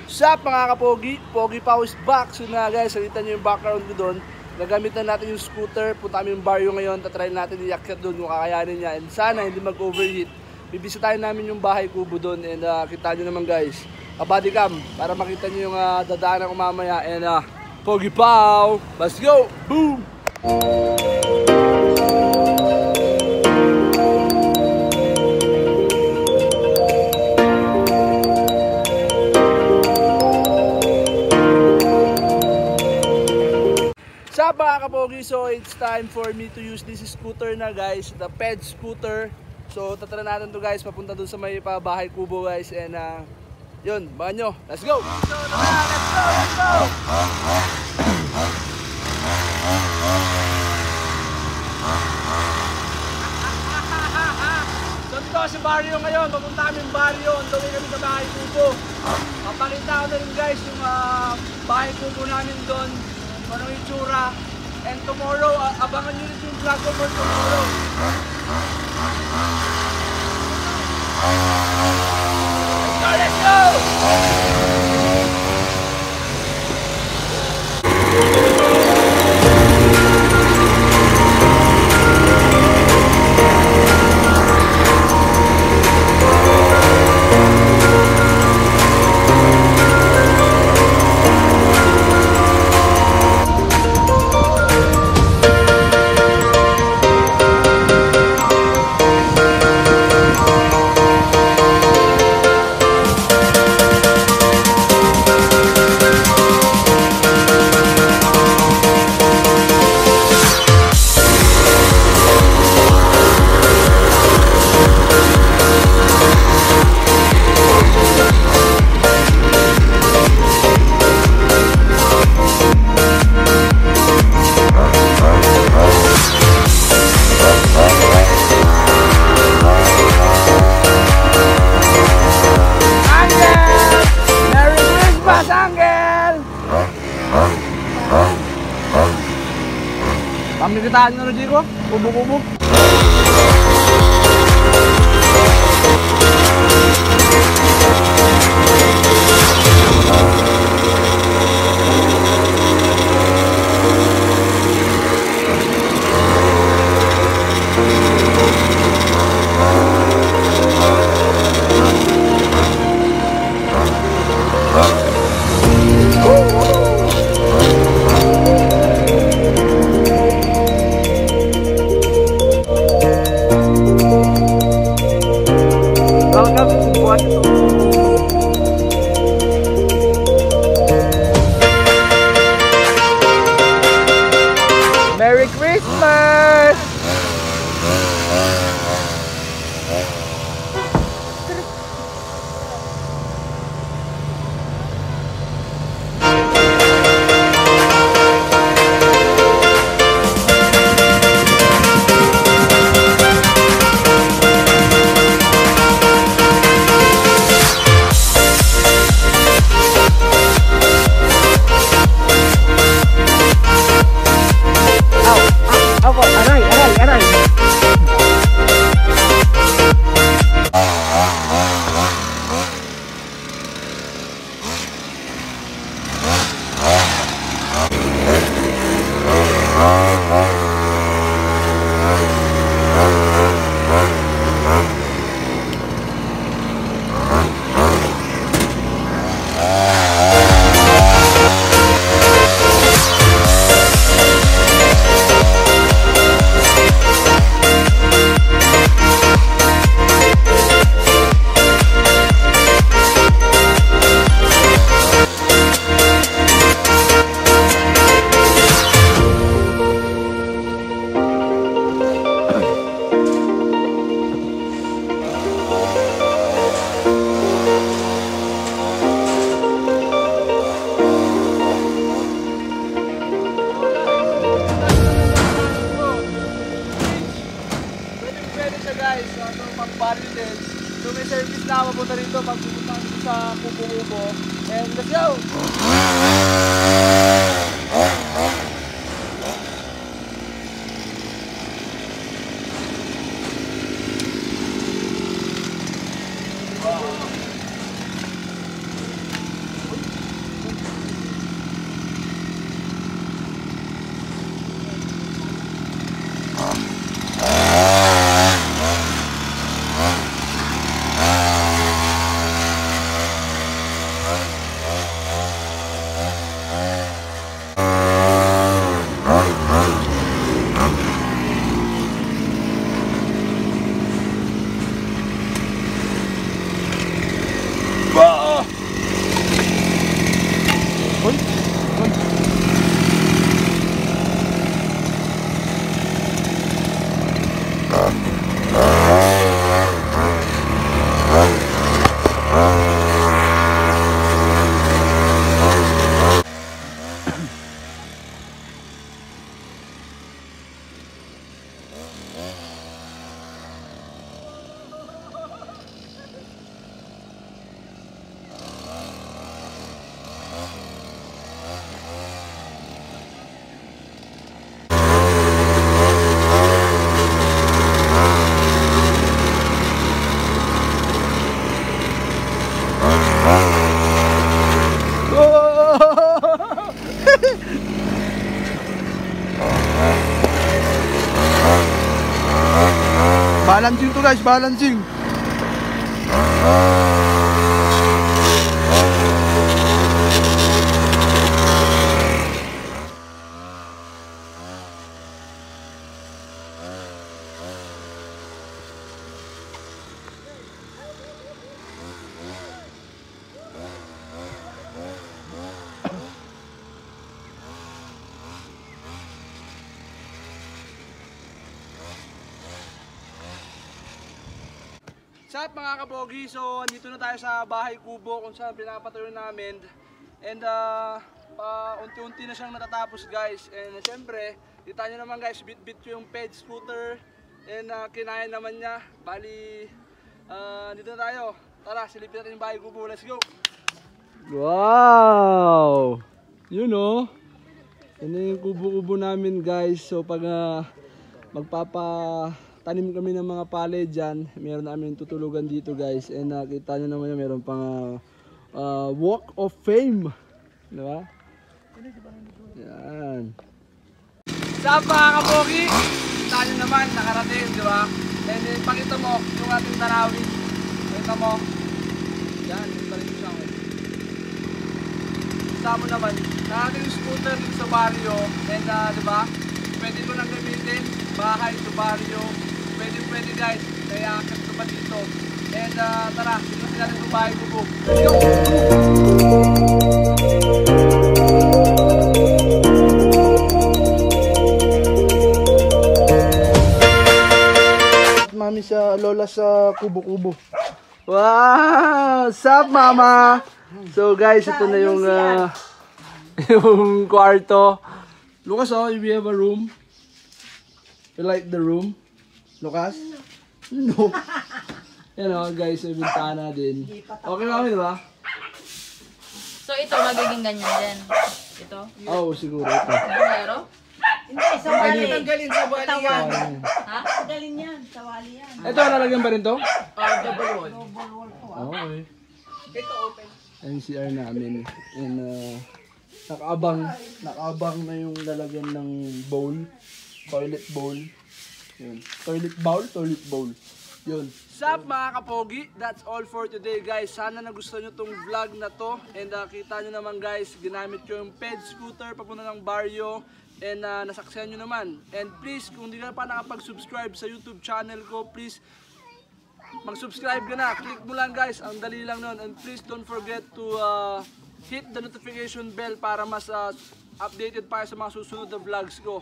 Sup mga kapogi, Pogi Pao is back. So na guys, salita nyo yung background ko doon. Nagamit na natin yung scooter. Punta kami yung barrio ngayon. Tatry natin iakyat doon kung kakayanin niya. And sana hindi mag-overheat. Bibisitahin namin yung bahay kubo doon. And kita nyo naman guys, body cam para makita nyo yung dadaanan ko mamaya. And Pogi Pao, let's go! Boom! Mga kapogi, so it's time for me to use this scooter na guys, the ped scooter. So tatara natin to guys, papunta dun sa may bahay kubo guys. And yun, baka nyo, let's go! So let's go, let's go! So dito sa barrio ngayon, papunta kami yung barrio, tuloy kami sa bahay kubo. Papakita ko na rin guys yung bahay kubo namin doon, kung anong itsura. And tomorrow, abangan nyo rin yung vlog ko for tomorrow. Let's go, let's go! Pamikitaan nyo rin dito, kubo-kubo. Merry Christmas! So may service na mapunta rito pag pupunta dito sa kubo-kubo. And let's go! guys, balancing. What's up mga kapogi? So andito na tayo sa bahay kubo kung saan pinapatuloy namin. And unti-unti na siyang natatapos guys. And syempre, kita nyo naman guys, bit-bit yung ped scooter. And kinaya naman niya. Bali, dito na tayo. Tara, silipin natin yung bahay kubo. Let's go! Wow! You know, yan yung kubo-kubo namin guys. So pag tanim kami ng mga palay dyan, meron namin tutulugan dito guys. And nakita nyo naman yun, meron pang Walk of Fame, diba? Yan. Sa mga kapogi, kita nyo naman, nakarating, diba? And pakita mo yung ating tarawin. Pakita mo. Yan, yung tarin siya. Kita mo naman, na ating scooter dito sa barrio. And diba, pwede mo nang gamitin, bahay to barrio. Pwede guys, kaya akit ko pa dito. And tara, sinusin natin yung bahay kubo. Let's go! Mami sa lola sa kubo-kubo. Wow! What's up mama? So guys, ito na yung yung kwarto. Lucas, oh, we have a room. You like the room? Lucas? No. Yan o guys, may bintana din. Okay kami diba? So ito magiging ganyan din. Ito? Oo, siguro ito. Pero? Hindi, sa wali. Tanggalin sa wali yan. Ha? Tanggalin yan, sa wali yan. Ito, nalagyan ba rin to? Double wall to. Okay. Ito open. Ayan yung CR namin. And nakaabang na yung lalagyan ng bowl. Toilet bowl. Yun. Toilet bowl. Yun. Sup mga kapogi, that's all for today guys. Sana nagustuhan nyo tong vlog na to. And kita nyo naman guys, ginamit ko yung ped scooter papunta ng barrio. And nasaksihan nyo naman. And please, kung hindi ka pa nakapag-subscribe sa YouTube channel ko, please mag-subscribe ka na. Click mo lang guys, ang dali lang nun. And please don't forget to hit the notification bell para mas updated pa sa mga susunod na vlogs ko.